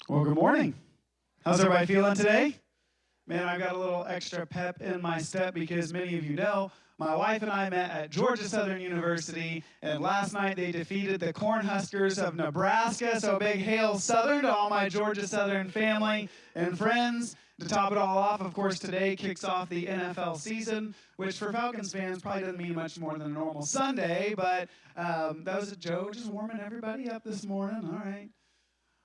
Well, good morning. How's everybody feeling today? Man, I've got a little extra pep in my step because many of you know my wife and I met at Georgia Southern University, and last night they defeated the Cornhuskers of Nebraska. So big hail Southern to all my Georgia Southern family and friends. To top it all off, of course, today kicks off the NFL season, which for Falcons fans probably doesn't mean much more than a normal Sunday, but that was a joke, just warming everybody up this morning. All right.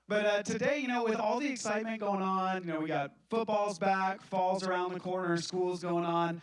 But today, with all the excitement going on, we got football's back, fall's around the corner, school's going on.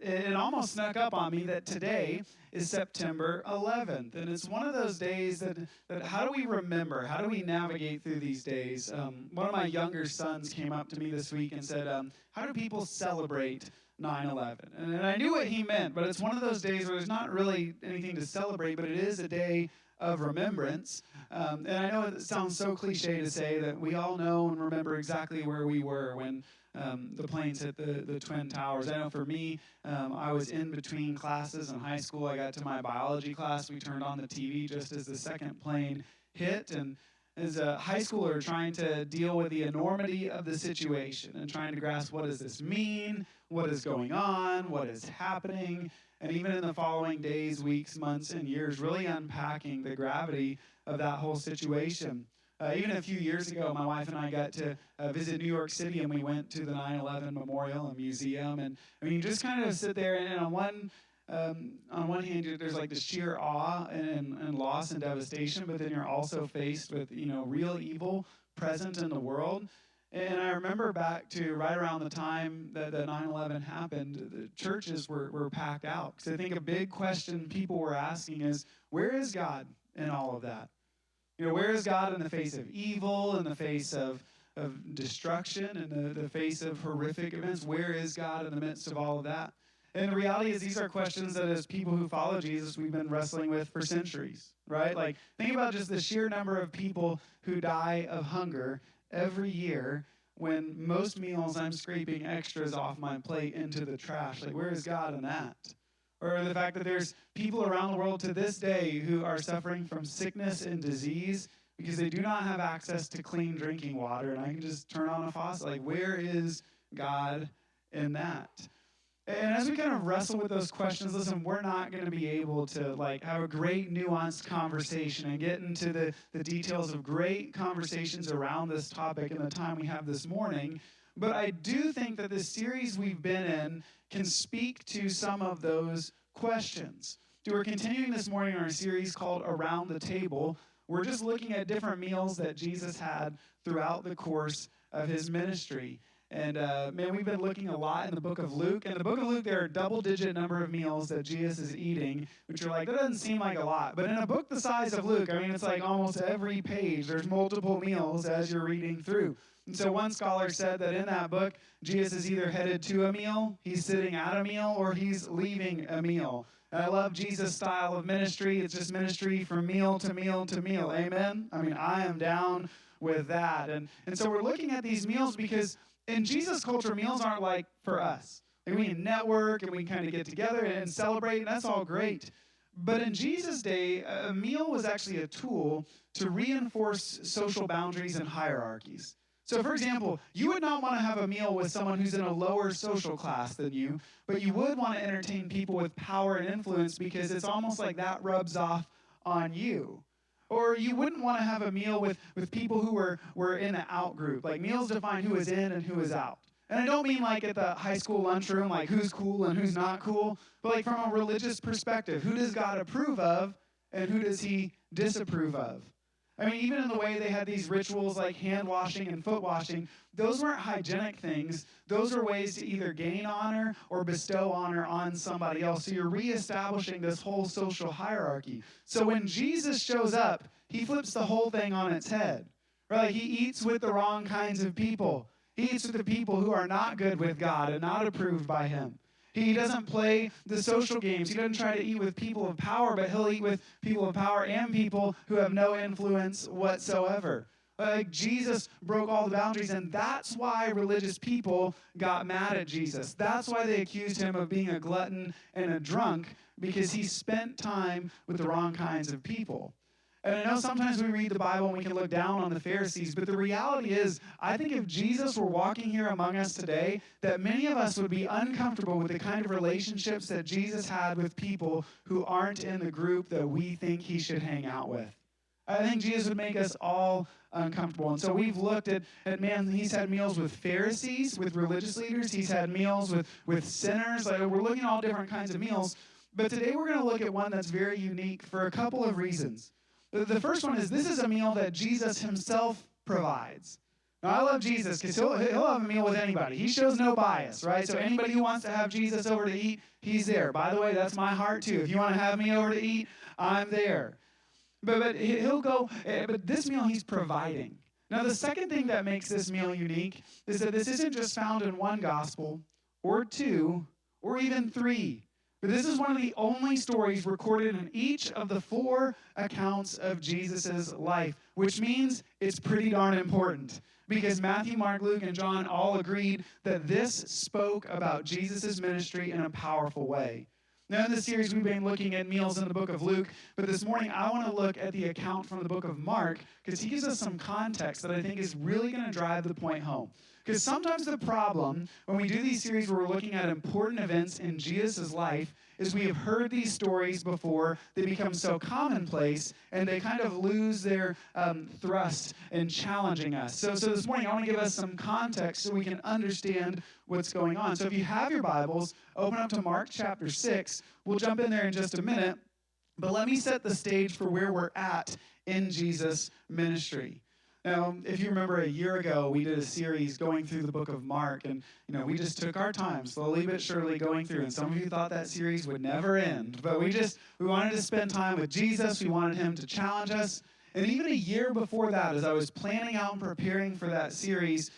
It almost snuck up on me that today is September 11th. And it's one of those days that how do we remember? How do we navigate through these days? One of my younger sons came up to me this week and said, how do people celebrate 9/11? And I knew what he meant, but it's one of those days where there's not really anything to celebrate, but it is a day of remembrance. And I know it sounds so cliche to say that we all know and remember exactly where we were when the planes hit the Twin Towers. I know for me, I was in between classes in high school. I got to my biology class. We turned on the TV just as the second plane hit. And as a high schooler trying to deal with the enormity of the situation and trying to grasp what does this mean, what is going on, what is happening, and even in the following days, weeks, months, and years, really unpacking the gravity of that whole situation. Even a few years ago, my wife and I got to visit New York City, and we went to the 9/11 Memorial and Museum. And I mean, you just kind of sit there, and on one hand, there's like this sheer awe and loss and devastation, but then you're also faced with real evil present in the world. And I remember back to right around the time that 9/11 happened, the churches were packed out. Because I think a big question people were asking is, where is God in all of that? Where is God in the face of evil, in the face of destruction, in the face of horrific events? Where is God in the midst of all of that? And the reality is these are questions that as people who follow Jesus, we've been wrestling with for centuries, right? Like, think about just the sheer number of people who die of hunger every year, when most meals I'm scraping extras off my plate into the trash. Like, where is God in that? Or the fact that there's people around the world to this day who are suffering from sickness and disease because they do not have access to clean drinking water, and I can just turn on a faucet. Like, where is God in that? And as we kind of wrestle with those questions, listen, we're not going to be able to have a great nuanced conversation and get into the details of great conversations around this topic in the time we have this morning. But I do think that this series we've been in can speak to some of those questions. We're continuing this morning in our series called Around the Table. We're just looking at different meals that Jesus had throughout the course of his ministry. And man, we've been looking a lot in the book of Luke. In the book of Luke, there are a double-digit number of meals that Jesus is eating, which are like, that doesn't seem like a lot. But in a book the size of Luke, I mean, it's like almost every page, there's multiple meals as you're reading through. And so one scholar said that in that book, Jesus is either headed to a meal, he's sitting at a meal, or he's leaving a meal. And I love Jesus' style of ministry. It's just ministry from meal to meal to meal. Amen? I mean, I am down with that. And so we're looking at these meals because in Jesus' culture, meals aren't like for us. Like, we can network and we kind of get together and celebrate, and that's all great. But in Jesus' day, a meal was actually a tool to reinforce social boundaries and hierarchies. So, for example, you would not want to have a meal with someone who's in a lower social class than you, but you would want to entertain people with power and influence because it's almost like that rubs off on you. Or you wouldn't want to have a meal with people who were in the out group. Like, meals define who is in and who is out. And I don't mean like at the high school lunchroom, like who's cool and who's not cool, but like from a religious perspective, who does God approve of and who does he disapprove of? I mean, even in the way they had these rituals like hand washing and foot washing, those weren't hygienic things. Those are ways to either gain honor or bestow honor on somebody else. So you're reestablishing this whole social hierarchy. So when Jesus shows up, he flips the whole thing on its head. Right? Like, he eats with the wrong kinds of people. He eats with the people who are not good with God and not approved by him. He doesn't play the social games. He doesn't try to eat with people of power, but he'll eat with people of power and people who have no influence whatsoever. Like, Jesus broke all the boundaries, and that's why religious people got mad at Jesus. That's why they accused him of being a glutton and a drunk, because he spent time with the wrong kinds of people. And I know sometimes we read the Bible and we can look down on the Pharisees, but the reality is, I think if Jesus were walking here among us today, that many of us would be uncomfortable with the kind of relationships that Jesus had with people who aren't in the group that we think he should hang out with. I think Jesus would make us all uncomfortable. And so we've looked at man, he's had meals with Pharisees, with religious leaders. He's had meals with sinners. Like, we're looking at all different kinds of meals. But today we're going to look at one that's very unique for a couple of reasons. The first one is this is a meal that Jesus himself provides. Now, I love Jesus because he'll have a meal with anybody. He shows no bias, right? So anybody who wants to have Jesus over to eat, he's there. By the way, that's my heart too. If you want to have me over to eat, I'm there. But he'll go, but this meal he's providing. Now, the second thing that makes this meal unique is that this isn't just found in one gospel or two or even three. But this is one of the only stories recorded in each of the 4 accounts of Jesus' life, which means it's pretty darn important. Because Matthew, Mark, Luke, and John all agreed that this spoke about Jesus' ministry in a powerful way. Now, in this series, we've been looking at meals in the book of Luke, but this morning I want to look at the account from the book of Mark because he gives us some context that I think is really going to drive the point home. Because sometimes the problem when we do these series where we're looking at important events in Jesus' life is we have heard these stories before, they become so commonplace, and they kind of lose their thrust in challenging us. So this morning I want to give us some context so we can understand what's going on. So if you have your Bibles, open up to Mark chapter 6. We'll jump in there in just a minute, but let me set the stage for where we're at in Jesus' ministry. Now, if you remember a year ago, we did a series going through the book of Mark, and we just took our time, slowly but surely going through. And some of you thought that series would never end, but we wanted to spend time with Jesus. We wanted him to challenge us. And even a year before that, as I was planning out and preparing for that series,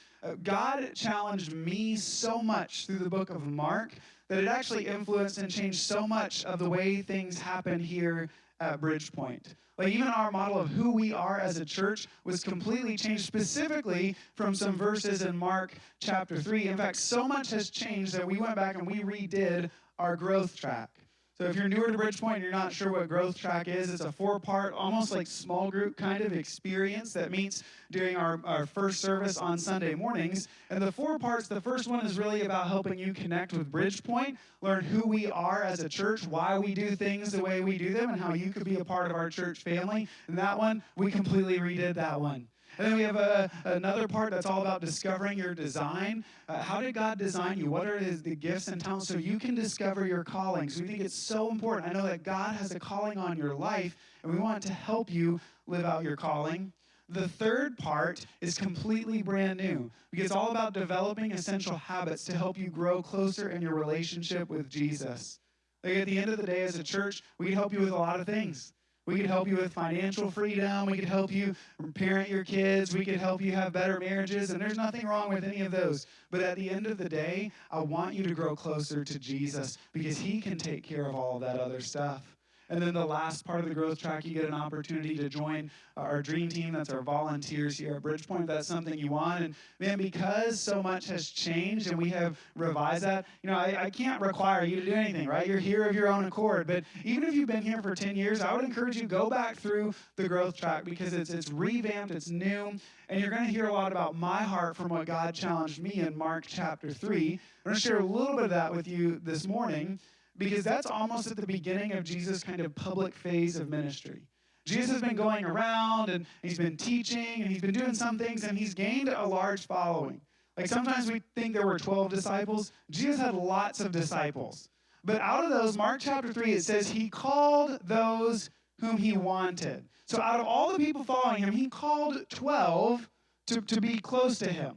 God challenged me so much through the book of Mark that it actually influenced and changed so much of the way things happen here at Bridgepoint. Like, even our model of who we are as a church was completely changed, specifically from some verses in Mark chapter 3. In fact, so much has changed that we went back and we redid our growth track. So if you're newer to Bridgepoint and you're not sure what growth track is, it's a 4-part, almost like small group kind of experience that meets during our first service on Sunday mornings. And the 4 parts, the first one is really about helping you connect with Bridgepoint, learn who we are as a church, why we do things the way we do them, and how you could be a part of our church family. And that one, we completely redid that one. And then we have another part that's all about discovering your design. How did God design you? What are the gifts and talents so you can discover your calling? So we think it's so important. I know that God has a calling on your life, and we want to help you live out your calling. The third part is completely brand new because it's all about developing essential habits to help you grow closer in your relationship with Jesus. Like, at the end of the day, as a church, we can help you with a lot of things. We could help you with financial freedom. We could help you parent your kids. We could help you have better marriages. And there's nothing wrong with any of those. But at the end of the day, I want you to grow closer to Jesus because he can take care of all of that other stuff. And then the last part of the growth track, you get an opportunity to join our dream team. That's our volunteers here at Bridgepoint. That's something you want. And man, because so much has changed and we have revised that, I can't require you to do anything, right? You're here of your own accord. But even if you've been here for 10 years, I would encourage you to go back through the growth track because it's revamped, it's new. And you're going to hear a lot about my heart from what God challenged me in Mark chapter 3. I'm going to share a little bit of that with you this morning, because that's almost at the beginning of Jesus' kind of public phase of ministry. Jesus has been going around, and he's been teaching, and he's been doing some things, and he's gained a large following. Like, sometimes we think there were 12 disciples. Jesus had lots of disciples. But out of those, Mark chapter 3, it says he called those whom he wanted. So out of all the people following him, he called 12 to be close to him.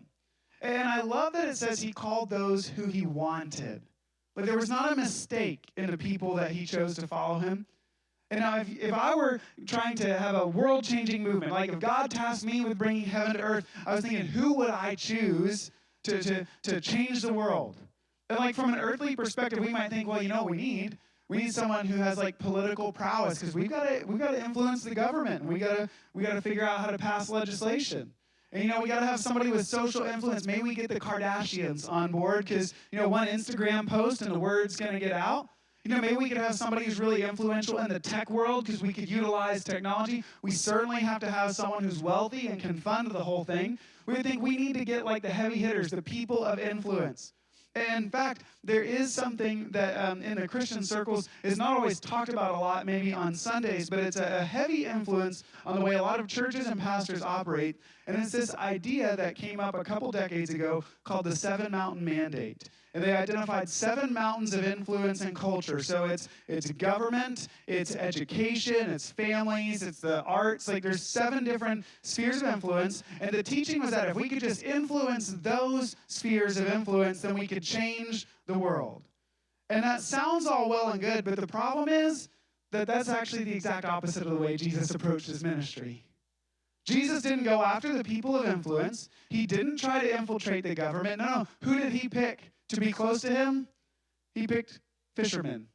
And I love that it says he called those who he wanted. Like, there was not a mistake in the people that he chose to follow him. And now, if I were trying to have a world-changing movement, like if God tasked me with bringing heaven to earth, I was thinking, who would I choose to change the world? And like, from an earthly perspective, we might think, well, what we need? We need someone who has like political prowess because we've got to influence the government. And we got to figure out how to pass legislation. And, we got to have somebody with social influence. Maybe we get the Kardashians on board because, one Instagram post and the word's going to get out. Maybe we could have somebody who's really influential in the tech world because we could utilize technology. We certainly have to have someone who's wealthy and can fund the whole thing. We would think we need to get like the heavy hitters, the people of influence. In fact, there is something that in the Christian circles is not always talked about a lot, maybe on Sundays, but it's a heavy influence on the way a lot of churches and pastors operate. And it's this idea that came up a couple decades ago called the Seven Mountain Mandate. And they identified 7 mountains of influence and culture. So it's government, it's education, it's families, it's the arts. Like there's 7 different spheres of influence. And the teaching was that if we could just influence those spheres of influence, then we could change the world. And that sounds all well and good, but the problem is that that's actually the exact opposite of the way Jesus approached his ministry. Jesus didn't go after the people of influence. He didn't try to infiltrate the government. No. Who did he pick to be close to him? He picked fishermen.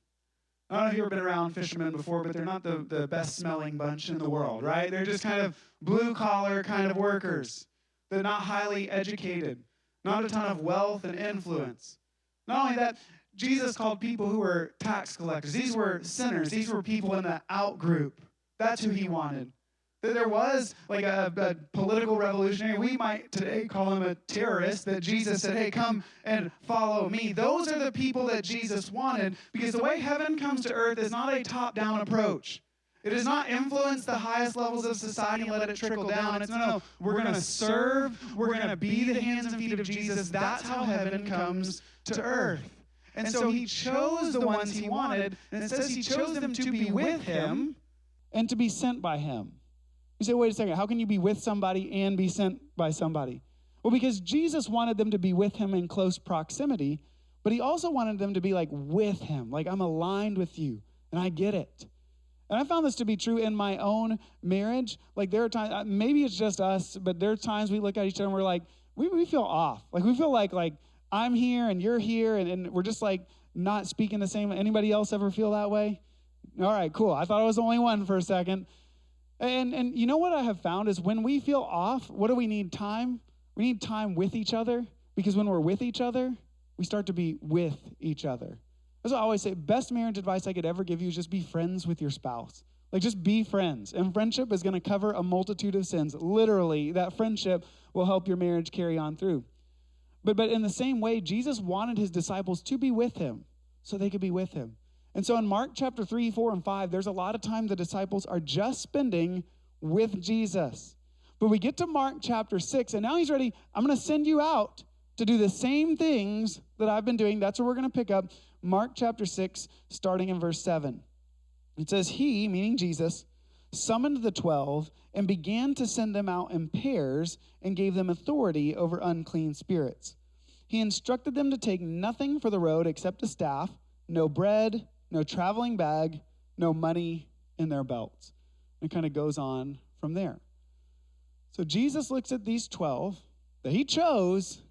I don't know if you've ever been around fishermen before, but they're not the best smelling bunch in the world, right? They're just kind of blue collar kind of workers. They're not highly educated, not a ton of wealth and influence. Not only that, Jesus called people who were tax collectors. These were sinners. These were people in the out group. That's who he wanted. There was like a political revolutionary. We might today call him a terrorist that Jesus said, hey, come and follow me. Those are the people that Jesus wanted, because the way heaven comes to earth is not a top-down approach. It does not influence the highest levels of society and let it trickle down. It's no, we're going to serve. We're going to be the hands and feet of Jesus. That's how heaven comes to earth. And so he chose the ones he wanted, and it says he chose them to be with him and to be sent by him. You say, wait a second, how can you be with somebody and be sent by somebody? Well, because Jesus wanted them to be with him in close proximity, but he also wanted them to be like with him, like I'm aligned with you, and I get it. And I found this to be true in my own marriage. Like there are times, maybe it's just us, but there are times we look at each other and we're like, we feel off. Like we feel like I'm here and you're here, and we're just like not speaking the same. Anybody else ever feel that way? All right, cool. I thought I was the only one for a second. And you know what I have found is when we feel off, what do we need? Time. We need time with each other, because when we're with each other, we start to be with each other. That's what I always say. Best marriage advice I could ever give you is just be friends with your spouse. Like just be friends. And friendship is going to cover a multitude of sins. Literally, that friendship will help your marriage carry on through. But in the same way, Jesus wanted his disciples to be with him so they could be with him. And so in Mark chapter 3, 4, and 5, there's a lot of time the disciples are just spending with Jesus. But we get to Mark chapter 6, and now he's ready. I'm going to send you out to do the same things that I've been doing. That's where we're going to pick up. Mark chapter 6, starting in verse 7. It says, he, meaning Jesus, summoned the 12 and began to send them out in pairs and gave them authority over unclean spirits. He instructed them to take nothing for the road except a staff, no bread, no traveling bag, no money in their belts. And it kind of goes on from there. So Jesus looks at these 12 that he chose,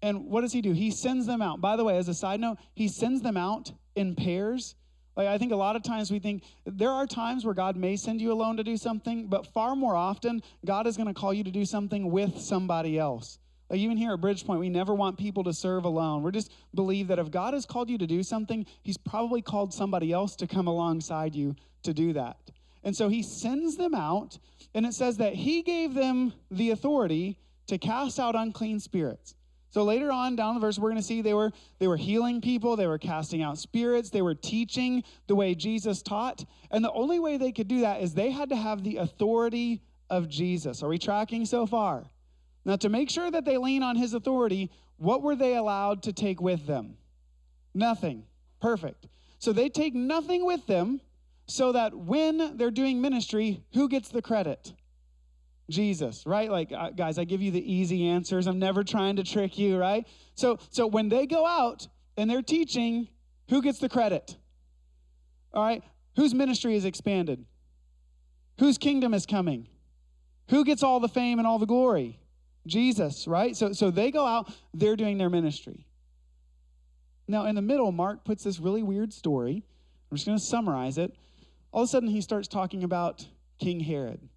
and what does he do? He sends them out. By the way, as a side note, he sends them out in pairs. Like I think a lot of times we think there are times where God may send you alone to do something, but far more often, God is going to call you to do something with somebody else. Like even here at Bridgepoint, we never want people to serve alone. We just believe that if God has called you to do something, he's probably called somebody else to come alongside you to do that. And so he sends them out, and it says that he gave them the authority to cast out unclean spirits. So later on down the verse, we're going to see they were healing people, they were casting out spirits, they were teaching the way Jesus taught. And the only way they could do that is they had to have the authority of Jesus. Are we tracking so far? Now, to make sure that they lean on his authority, what were they allowed to take with them? Nothing. Perfect. So they take nothing with them so that when they're doing ministry, who gets the credit? Jesus, right? Like, guys, I give you the easy answers. I'm never trying to trick you, right? So when they go out and they're teaching, who gets the credit? All right? Whose ministry is expanded? Whose kingdom is coming? Who gets all the fame and all the glory? Jesus, right? So they go out, they're doing their ministry. Now, in the middle, Mark puts this really weird story. I'm just going to summarize it. All of a sudden, he starts talking about King Herod.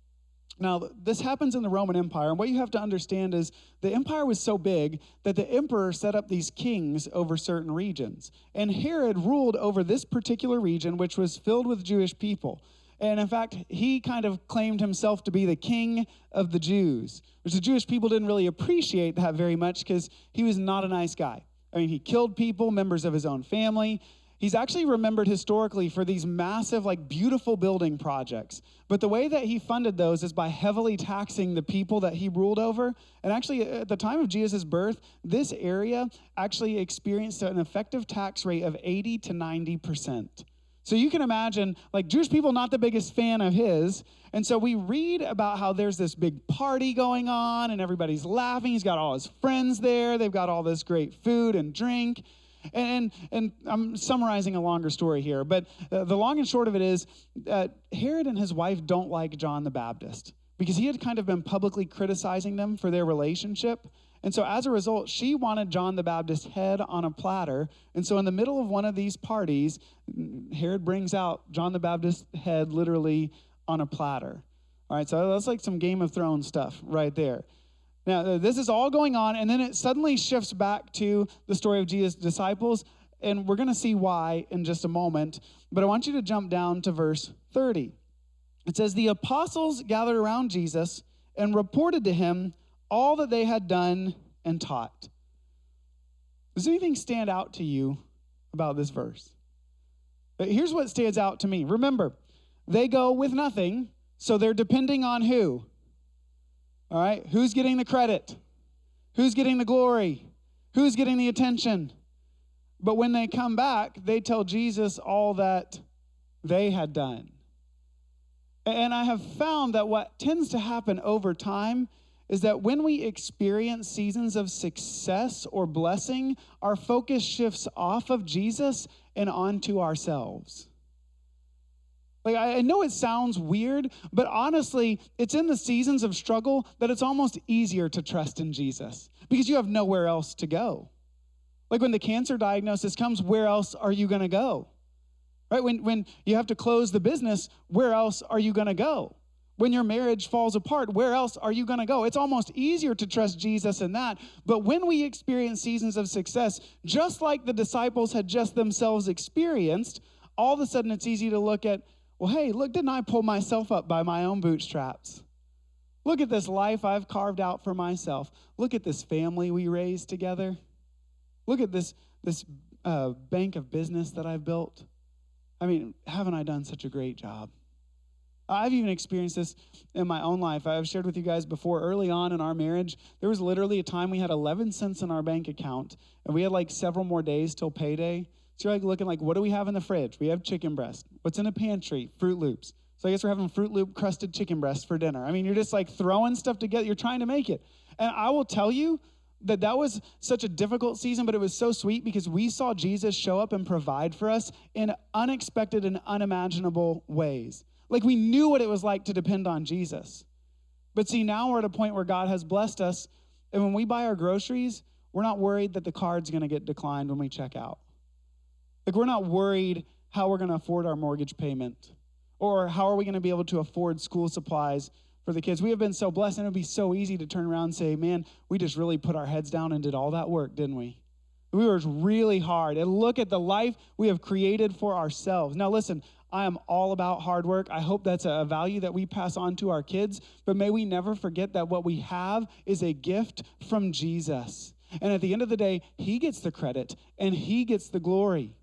Now, this happens in the Roman Empire, and what you have to understand is the empire was so big that the emperor set up these kings over certain regions. And Herod ruled over this particular region, which was filled with Jewish people. And in fact, he kind of claimed himself to be the king of the Jews, which the Jewish people didn't really appreciate that very much because he was not a nice guy. I mean, he killed people, members of his own family. He's actually remembered historically for these massive, beautiful building projects. But the way that he funded those is by heavily taxing the people that he ruled over. And actually, at the time of Jesus' birth, this area actually experienced an effective tax rate of 80 to 90%. So you can imagine, Jewish people not the biggest fan of his. And so we read about how there's this big party going on, and everybody's laughing. He's got all his friends there. They've got all this great food and drink. And I'm summarizing a longer story here, but the long and short of it is Herod and his wife don't like John the Baptist because he had kind of been publicly criticizing them for their relationship. And so as a result, she wanted John the Baptist's head on a platter. And so in the middle of one of these parties, Herod brings out John the Baptist's head literally on a platter. All right, so that's like some Game of Thrones stuff right there. Now, this is all going on, and then it suddenly shifts back to the story of Jesus' disciples, and we're going to see why in just a moment. But I want you to jump down to verse 30. It says, "The apostles gathered around Jesus and reported to him all that they had done and taught." Does anything stand out to you about this verse? But here's what stands out to me. Remember, they go with nothing, so they're depending on who? All right, who's getting the credit? Who's getting the glory? Who's getting the attention? But when they come back, they tell Jesus all that they had done. And I have found that what tends to happen over time is that when we experience seasons of success or blessing, our focus shifts off of Jesus and onto ourselves. I know it sounds weird, but honestly, it's in the seasons of struggle that it's almost easier to trust in Jesus because you have nowhere else to go. Like when the cancer diagnosis comes, where else are you going to go? Right? When you have to close the business, where else are you going to go? When your marriage falls apart, where else are you going to go? It's almost easier to trust Jesus in that. But when we experience seasons of success, just like the disciples had just themselves experienced, all of a sudden it's easy to look at, well, hey, look, didn't I pull myself up by my own bootstraps? Look at this life I've carved out for myself. Look at this family we raised together. Look at this bank of business that I've built. I mean, haven't I done such a great job? I've even experienced this in my own life. I've shared with you guys before, early on in our marriage, there was literally a time we had 11 cents in our bank account, and we had several more days till payday. So you're looking what do we have in the fridge? We have chicken breast. What's in the pantry? Fruit Loops. So I guess we're having Fruit Loop crusted chicken breast for dinner. I mean, you're just throwing stuff together. You're trying to make it. And I will tell you that was such a difficult season, but it was so sweet because we saw Jesus show up and provide for us in unexpected and unimaginable ways. We knew what it was like to depend on Jesus. But see, now we're at a point where God has blessed us, and when we buy our groceries, we're not worried that the card's going to get declined when we check out. We're not worried how we're going to afford our mortgage payment or how are we going to be able to afford school supplies for the kids. We have been so blessed, and it would be so easy to turn around and say, man, we just really put our heads down and did all that work, didn't we? We worked really hard. And look at the life we have created for ourselves. Now, listen, I am all about hard work. I hope that's a value that we pass on to our kids, but may we never forget that what we have is a gift from Jesus. And at the end of the day, he gets the credit and he gets the glory.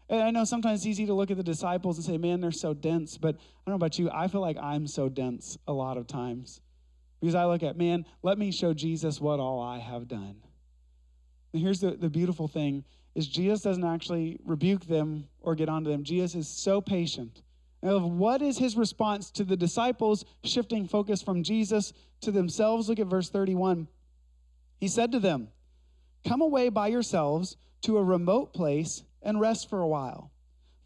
And I know sometimes it's easy to look at the disciples and say, man, they're so dense. But I don't know about you, I feel like I'm so dense a lot of times. Because I look at, man, let me show Jesus what all I have done. And here's the beautiful thing, is Jesus doesn't actually rebuke them or get onto them. Jesus is so patient. And what is his response to the disciples shifting focus from Jesus to themselves? Look at verse 31. He said to them, "Come away by yourselves to a remote place and rest for a while."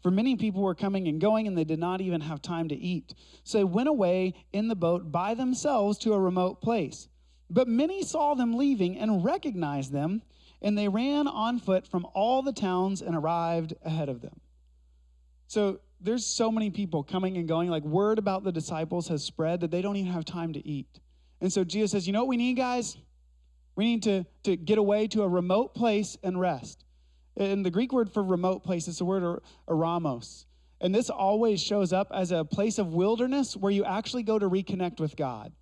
For many people were coming and going, and they did not even have time to eat. So they went away in the boat by themselves to a remote place. But many saw them leaving and recognized them, and they ran on foot from all the towns and arrived ahead of them. So there's so many people coming and going. Like, word about the disciples has spread that they don't even have time to eat. And so Jesus says, you know what we need, guys? We need to get away to a remote place and rest. And the Greek word for remote place is the word eramos. And this always shows up as a place of wilderness where you actually go to reconnect with God.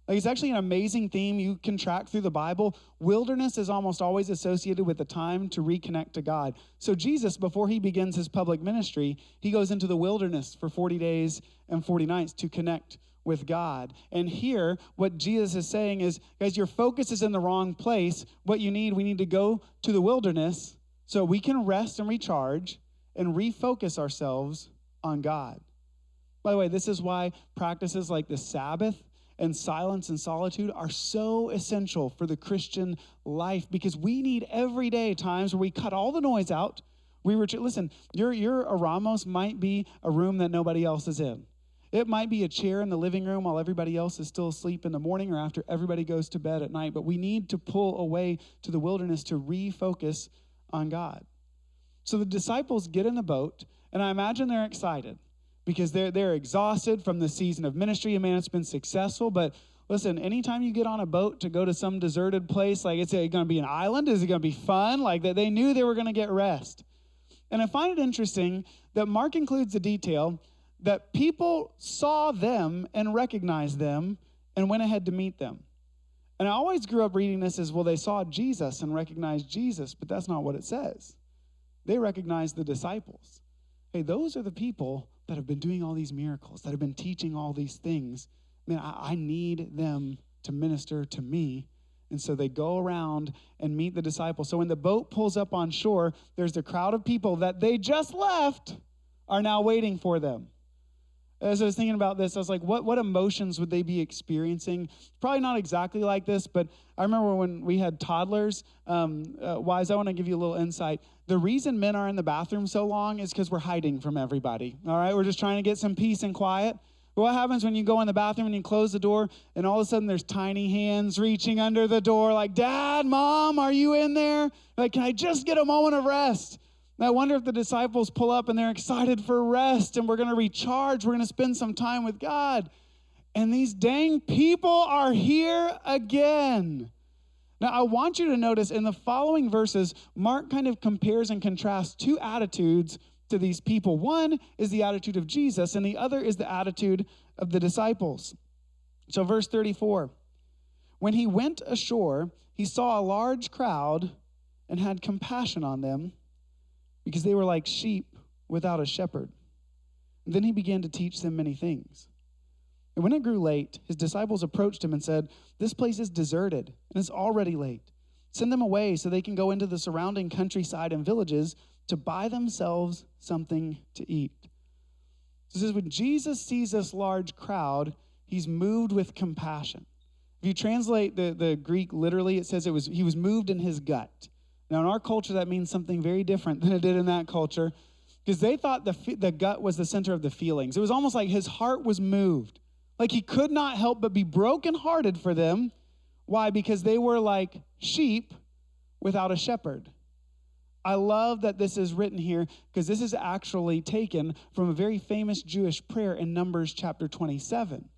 Like, it's actually an amazing theme you can track through the Bible. Wilderness is almost always associated with the time to reconnect to God. So Jesus, before he begins his public ministry, he goes into the wilderness for 40 days and 40 nights to connect with God. And here, what Jesus is saying is, guys, your focus is in the wrong place. What you need, we need to go to the wilderness so we can rest and recharge and refocus ourselves on God. By the way, this is why practices like the Sabbath and silence and solitude are so essential for the Christian life, because we need everyday times where we cut all the noise out. Listen, your eramos might be a room that nobody else is in. It might be a chair in the living room while everybody else is still asleep in the morning or after everybody goes to bed at night. But we need to pull away to the wilderness to refocus on God. So the disciples get in the boat, and I imagine they're excited, because they're exhausted from the season of ministry. And man, it's been successful. But listen, anytime you get on a boat to go to some deserted place, like, it's going to be an island? Is it going to be fun? Like, that they knew they were going to get rest. And I find it interesting that Mark includes the detail that people saw them and recognized them and went ahead to meet them. And I always grew up reading this as, well, they saw Jesus and recognized Jesus, but that's not what it says. They recognized the disciples. Hey, those are the people that have been doing all these miracles, that have been teaching all these things. Man, I need them to minister to me. And so they go around and meet the disciples. So when the boat pulls up on shore, there's a crowd of people that they just left are now waiting for them. As I was thinking about this, I was like, what emotions would they be experiencing? Probably not exactly like this, but I remember when we had toddlers. Wise, I want to give you a little insight. The reason men are in the bathroom so long is because we're hiding from everybody, all right? We're just trying to get some peace and quiet. But what happens when you go in the bathroom and you close the door, and all of a sudden there's tiny hands reaching under the door like, Dad, Mom, are you in there? Like, can I just get a moment of rest? And I wonder if the disciples pull up and they're excited for rest, and we're going to recharge. We're going to spend some time with God. And these dang people are here again. Now, I want you to notice in the following verses, Mark kind of compares and contrasts two attitudes to these people. One is the attitude of Jesus, and the other is the attitude of the disciples. So verse 34, when he went ashore, he saw a large crowd and had compassion on them, because they were like sheep without a shepherd. And then he began to teach them many things. And when it grew late, his disciples approached him and said, this place is deserted, and it's already late. Send them away so they can go into the surrounding countryside and villages to buy themselves something to eat. So it says, when Jesus sees this large crowd, he's moved with compassion. If you translate the Greek literally, it says he was moved in his gut. Now, in our culture, that means something very different than it did in that culture, because they thought the gut was the center of the feelings. It was almost like his heart was moved. Like, he could not help but be brokenhearted for them. Why? Because they were like sheep without a shepherd. I love that this is written here, because this is actually taken from a very famous Jewish prayer in Numbers chapter 27.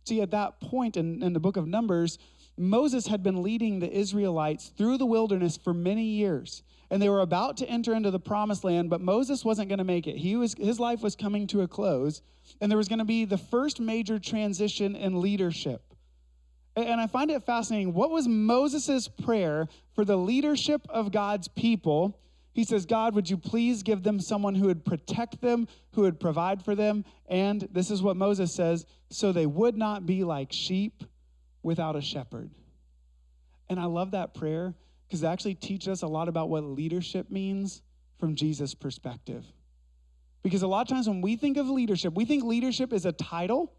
See, at that point in the book of Numbers, Moses had been leading the Israelites through the wilderness for many years, and they were about to enter into the promised land, but Moses wasn't going to make it. His life was coming to a close, and there was going to be the first major transition in leadership. And I find it fascinating. What was Moses' prayer for the leadership of God's people? He says, God, would you please give them someone who would protect them, who would provide for them? And this is what Moses says, so they would not be like sheep without a shepherd. And I love that prayer, because it actually teaches us a lot about what leadership means from Jesus' perspective. Because a lot of times when we think of leadership, we think leadership is a title.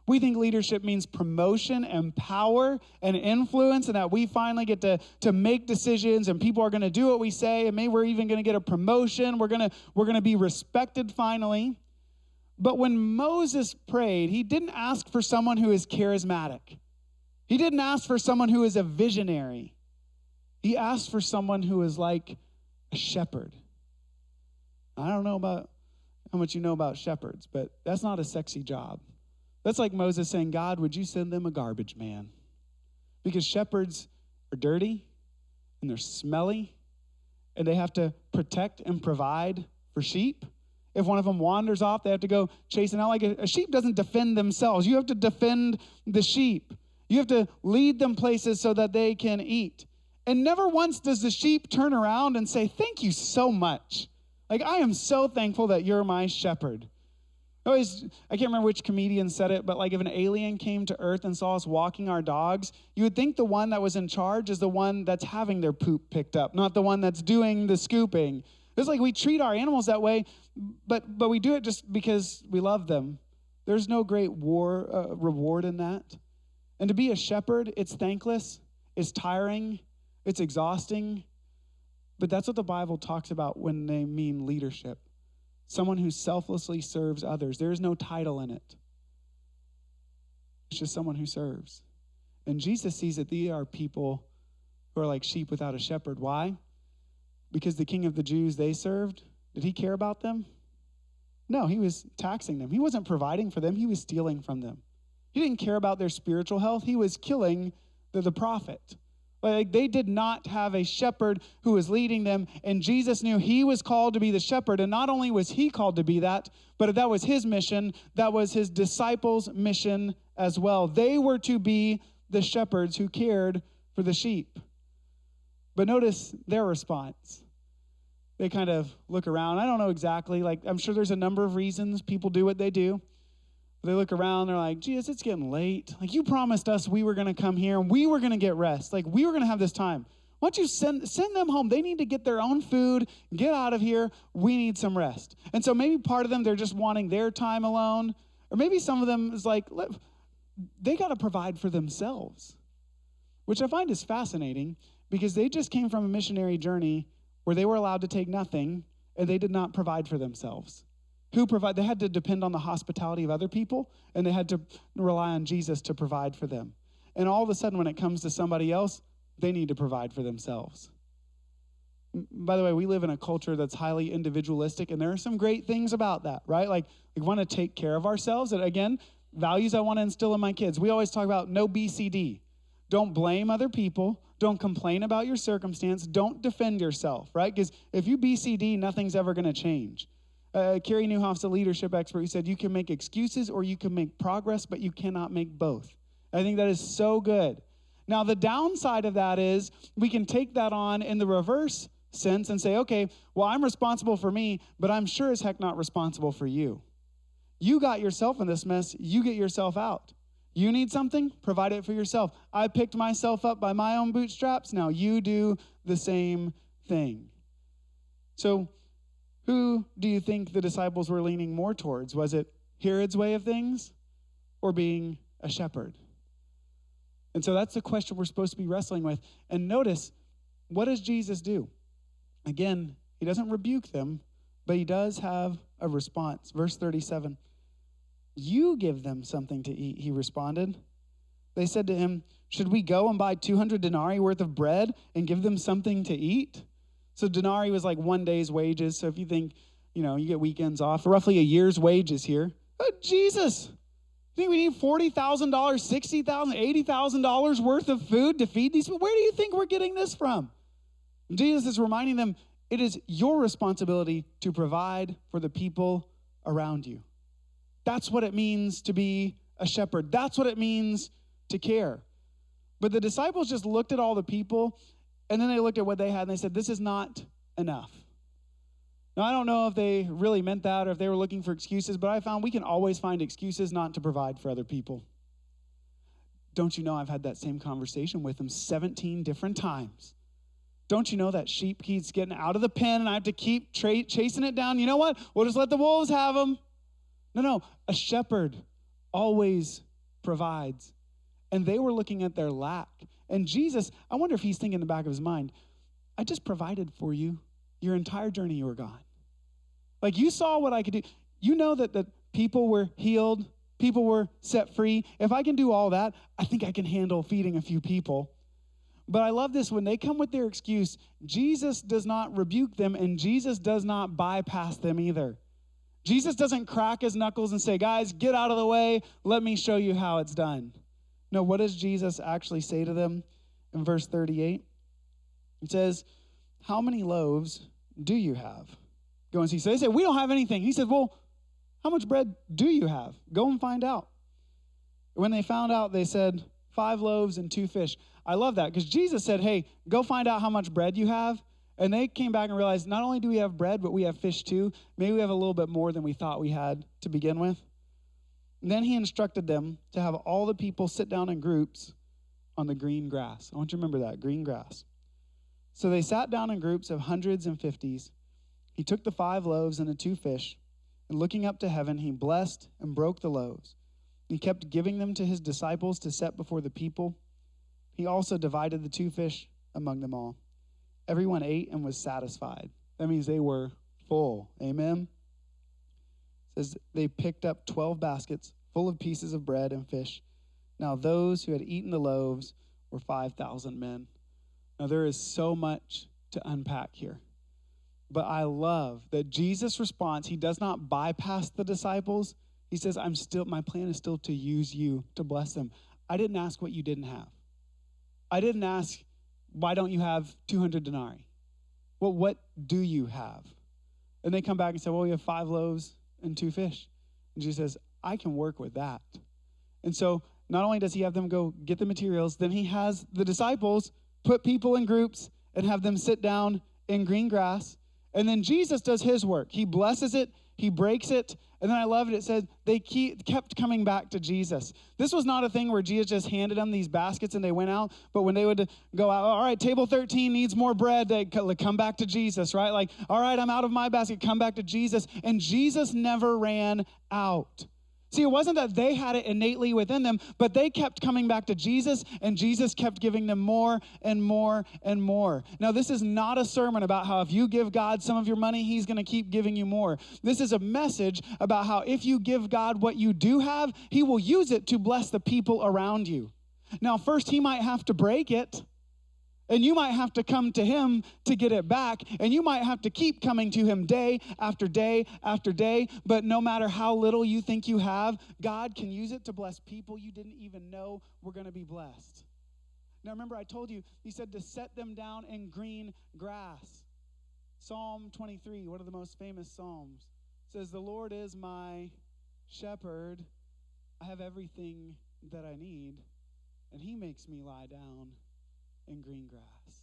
We think leadership means promotion and power and influence, and that we finally get to make decisions, and people are going to do what we say, and maybe we're even going to get a promotion. We're going to be respected finally. But when Moses prayed, he didn't ask for someone who is charismatic. He didn't ask for someone who is a visionary. He asked for someone who is like a shepherd. I don't know about how much you know about shepherds, but that's not a sexy job. That's like Moses saying, God, would you send them a garbage man? Because shepherds are dirty and they're smelly and they have to protect and provide for sheep. If one of them wanders off, they have to go chasing out. Like a sheep doesn't defend themselves. You have to defend the sheep. You have to lead them places so that they can eat. And never once does the sheep turn around and say, thank you so much. Like, I am so thankful that you're my shepherd. I can't remember which comedian said it, but like if an alien came to Earth and saw us walking our dogs, you would think the one that was in charge is the one that's having their poop picked up, not the one that's doing the scooping. It's like we treat our animals that way, but we do it just because we love them. There's no great reward in that. And to be a shepherd, it's thankless, it's tiring, it's exhausting, but that's what the Bible talks about when they mean leadership. Someone who selflessly serves others. There is no title in it. It's just someone who serves. And Jesus sees that they are people who are like sheep without a shepherd. Why? Because the king of the Jews they served, did he care about them? No, he was taxing them. He wasn't providing for them. He was stealing from them. He didn't care about their spiritual health. He was killing the prophet. Like they did not have a shepherd who was leading them, and Jesus knew he was called to be the shepherd, and not only was he called to be that, but that was his mission, that was his disciples' mission as well. They were to be the shepherds who cared for the sheep. But notice their response. They kind of look around. I don't know exactly, like I'm sure there's a number of reasons people do what they do. They look around, they're like, Jesus, it's getting late. Like, you promised us we were going to come here and we were going to get rest. Like, we were going to have this time. Why don't you send them home? They need to get their own food, get out of here. We need some rest. And so maybe part of them, they're just wanting their time alone. Or maybe some of them is like, they got to provide for themselves, which I find is fascinating because they just came from a missionary journey where they were allowed to take nothing and they did not provide for themselves. They had to depend on the hospitality of other people, and they had to rely on Jesus to provide for them. And all of a sudden, when it comes to somebody else, they need to provide for themselves. By the way, we live in a culture that's highly individualistic, and there are some great things about that, right? Like, we want to take care of ourselves. And again, values I want to instill in my kids. We always talk about no BCD. Don't blame other people. Don't complain about your circumstance. Don't defend yourself, right? Because if you BCD, nothing's ever going to change. Carrie Newhoff's a leadership expert who said you can make excuses or you can make progress, but you cannot make both. I think that is so good. Now, the downside of that is we can take that on in the reverse sense and say, okay, well, I'm responsible for me, but I'm sure as heck not responsible for you. You got yourself in this mess. You get yourself out. You need something? Provide it for yourself. I picked myself up by my own bootstraps. Now you do the same thing. So, who do you think the disciples were leaning more towards? Was it Herod's way of things or being a shepherd? And so that's the question we're supposed to be wrestling with. And notice, what does Jesus do? Again, he doesn't rebuke them, but he does have a response. Verse 37, you give them something to eat, he responded. They said to him, should we go and buy 200 denarii worth of bread and give them something to eat? So denarii was like 1 day's wages. So if you think, you get weekends off, roughly a year's wages here. But Jesus, you think we need $40,000, $60,000, $80,000 worth of food to feed these people? Where do you think we're getting this from? Jesus is reminding them, it is your responsibility to provide for the people around you. That's what it means to be a shepherd. That's what it means to care. But the disciples just looked at all the people, and then they looked at what they had, and they said, this is not enough. Now, I don't know if they really meant that or if they were looking for excuses, but I found we can always find excuses not to provide for other people. Don't you know I've had that same conversation with them 17 different times? Don't you know that sheep keeps getting out of the pen, and I have to keep chasing it down? You know what? We'll just let the wolves have them. No. A shepherd always provides. And they were looking at their lack. And Jesus, I wonder if he's thinking in the back of his mind, I just provided for you your entire journey you were gone. Like you saw what I could do. You know that the people were healed, people were set free. If I can do all that, I think I can handle feeding a few people. But I love this, when they come with their excuse, Jesus does not rebuke them and Jesus does not bypass them either. Jesus doesn't crack his knuckles and say, guys, get out of the way. Let me show you how it's done. No, what does Jesus actually say to them in verse 38? It says, how many loaves do you have? Go and see. So they said, we don't have anything. He said, well, how much bread do you have? Go and find out. When they found out, they said, 5 loaves and 2 fish. I love that because Jesus said, hey, go find out how much bread you have. And they came back and realized not only do we have bread, but we have fish too. Maybe we have a little bit more than we thought we had to begin with. And then he instructed them to have all the people sit down in groups on the green grass. I want you to remember that, green grass. So they sat down in groups of hundreds and fifties. He took the 5 loaves and the 2 fish, and looking up to heaven, he blessed and broke the loaves. He kept giving them to his disciples to set before the people. He also divided the 2 fish among them all. Everyone ate and was satisfied. That means they were full. Amen? It says they picked up 12 baskets full of pieces of bread and fish. Now those who had eaten the loaves were 5,000 men. Now there is so much to unpack here. But I love that Jesus' response, he does not bypass the disciples. He says, my plan is still to use you to bless them. I didn't ask what you didn't have. I didn't ask, why don't you have 200 denarii? Well, what do you have? And they come back and say, well, we have 5 loaves and 2 fish. And Jesus says, I can work with that. And so not only does he have them go get the materials, then he has the disciples put people in groups and have them sit down in green grass. And then Jesus does his work. He blesses it, he breaks it, and then I love it. It says they kept coming back to Jesus. This was not a thing where Jesus just handed them these baskets and they went out. But when they would go out, all right, table 13 needs more bread. They come back to Jesus, right? Like, all right, I'm out of my basket. Come back to Jesus. And Jesus never ran out. See, it wasn't that they had it innately within them, but they kept coming back to Jesus, and Jesus kept giving them more and more and more. Now, this is not a sermon about how if you give God some of your money, he's going to keep giving you more. This is a message about how if you give God what you do have, he will use it to bless the people around you. Now, first, he might have to break it. And you might have to come to him to get it back. And you might have to keep coming to him day after day after day. But no matter how little you think you have, God can use it to bless people you didn't even know were going to be blessed. Now remember, I told you, he said to set them down in green grass. Psalm 23, one of the most famous psalms, says, the Lord is my shepherd. I have everything that I need. And he makes me lie down in green grass.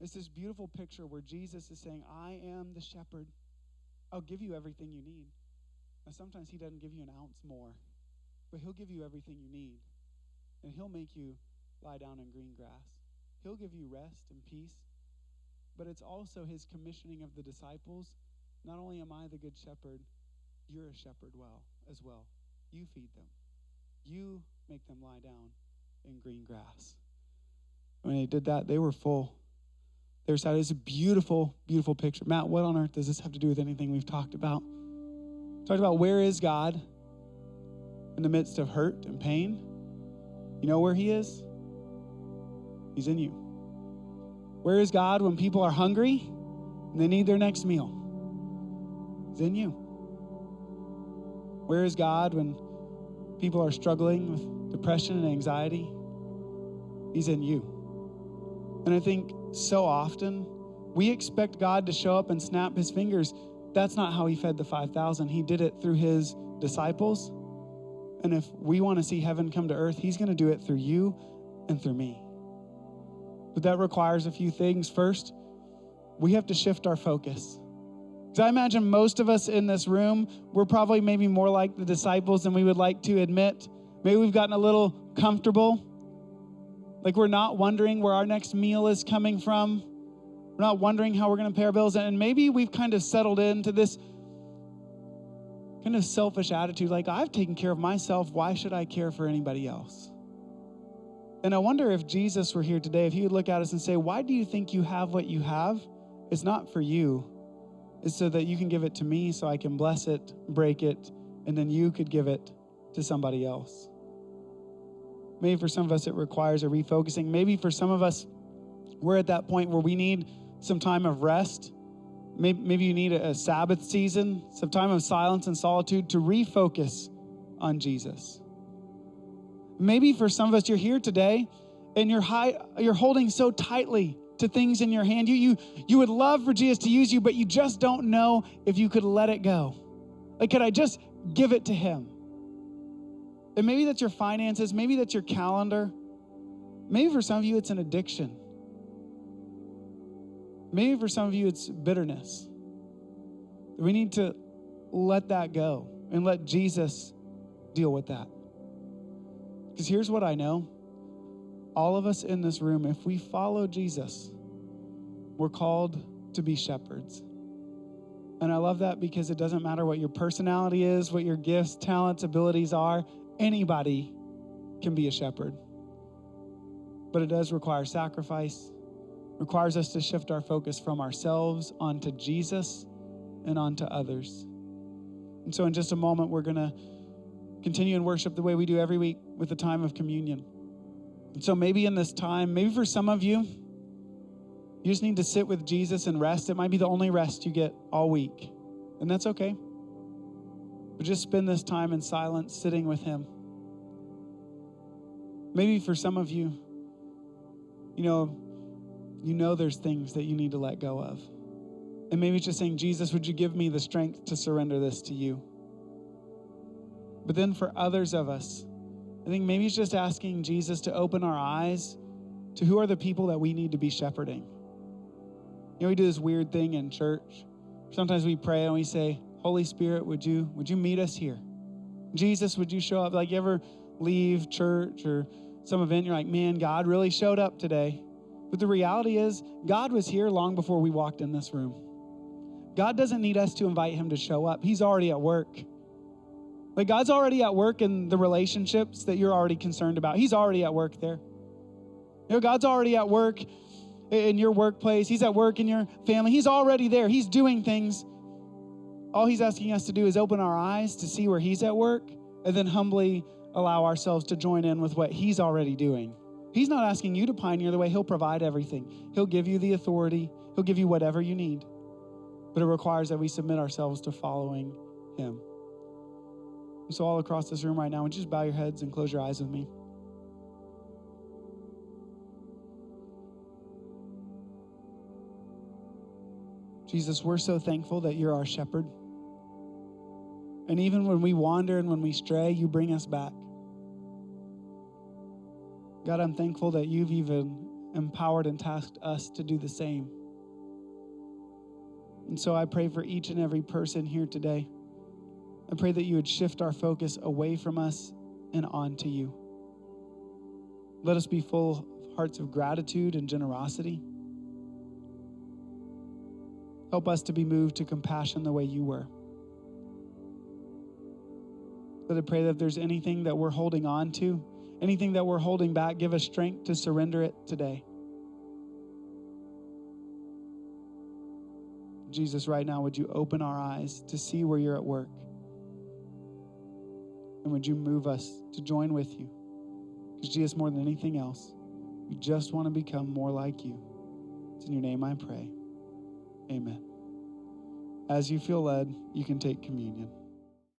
It's this beautiful picture where Jesus is saying, I am the shepherd. I'll give you everything you need. Now, sometimes he doesn't give you an ounce more, but he'll give you everything you need. And he'll make you lie down in green grass. He'll give you rest and peace, but it's also his commissioning of the disciples. Not only am I the good shepherd, you're a shepherd as well. You feed them. You make them lie down in green grass. When they did that, they were full. They were sad. It's a beautiful, beautiful picture. Matt, what on earth does this have to do with anything we've talked about? Talked about where is God in the midst of hurt and pain? You know where he is? He's in you. Where is God when people are hungry and they need their next meal? He's in you. Where is God when people are struggling with depression and anxiety? He's in you. And I think so often we expect God to show up and snap his fingers. That's not how he fed the 5,000. He did it through his disciples. And if we want to see heaven come to earth, he's going to do it through you and through me. But that requires a few things. First, we have to shift our focus. Because I imagine most of us in this room, we're probably maybe more like the disciples than we would like to admit. Maybe we've gotten a little comfortable. Like we're not wondering where our next meal is coming from. We're not wondering how we're going to pay our bills. And maybe we've kind of settled into this kind of selfish attitude. Like, I've taken care of myself. Why should I care for anybody else? And I wonder if Jesus were here today, if he would look at us and say, why do you think you have what you have? It's not for you. It's so that you can give it to me so I can bless it, break it, and then you could give it to somebody else. Maybe for some of us, it requires a refocusing. Maybe for some of us, we're at that point where we need some time of rest. Maybe you need a Sabbath season, some time of silence and solitude to refocus on Jesus. Maybe for some of us, you're here today and you're holding so tightly to things in your hand. You would love for Jesus to use you, but you just don't know if you could let it go. Like, could I just give it to him? And maybe that's your finances. Maybe that's your calendar. Maybe for some of you, it's an addiction. Maybe for some of you, it's bitterness. We need to let that go and let Jesus deal with that. Because here's what I know. All of us in this room, if we follow Jesus, we're called to be shepherds. And I love that because it doesn't matter what your personality is, what your gifts, talents, abilities are. Anybody can be a shepherd. But it does require sacrifice. Requires us to shift our focus from ourselves onto Jesus and onto others. And so in just a moment, we're going to continue in worship the way we do every week with a time of communion. And so maybe in this time, maybe for some of you, you just need to sit with Jesus and rest. It might be the only rest you get all week, and that's okay. But just spend this time in silence, sitting with him. Maybe for some of you, you know there's things that you need to let go of. And maybe it's just saying, Jesus, would you give me the strength to surrender this to you? But then for others of us, I think maybe it's just asking Jesus to open our eyes to who are the people that we need to be shepherding. We do this weird thing in church. Sometimes we pray and we say, Holy Spirit, would you meet us here? Jesus, would you show up? Like, you ever leave church or some event, and you're like, man, God really showed up today. But the reality is, God was here long before we walked in this room. God doesn't need us to invite him to show up. He's already at work. Like, God's already at work in the relationships that you're already concerned about. He's already at work there. God's already at work in your workplace. He's at work in your family. He's already there. He's doing things. All he's asking us to do is open our eyes to see where he's at work and then humbly allow ourselves to join in with what he's already doing. He's not asking you to pioneer the way. He'll provide everything. He'll give you the authority. He'll give you whatever you need. But it requires that we submit ourselves to following him. So all across this room right now, would you just bow your heads and close your eyes with me? Jesus, we're so thankful that you're our shepherd. And even when we wander and when we stray, you bring us back. God, I'm thankful that you've even empowered and tasked us to do the same. And so I pray for each and every person here today. I pray that you would shift our focus away from us and onto you. Let us be full of hearts of gratitude and generosity. Help us to be moved to compassion the way you were. But I pray that if there's anything that we're holding on to, anything that we're holding back, give us strength to surrender it today. Jesus, right now, would you open our eyes to see where you're at work? And would you move us to join with you? Because Jesus, more than anything else, we just want to become more like you. It's in your name I pray. Amen. As you feel led, you can take communion.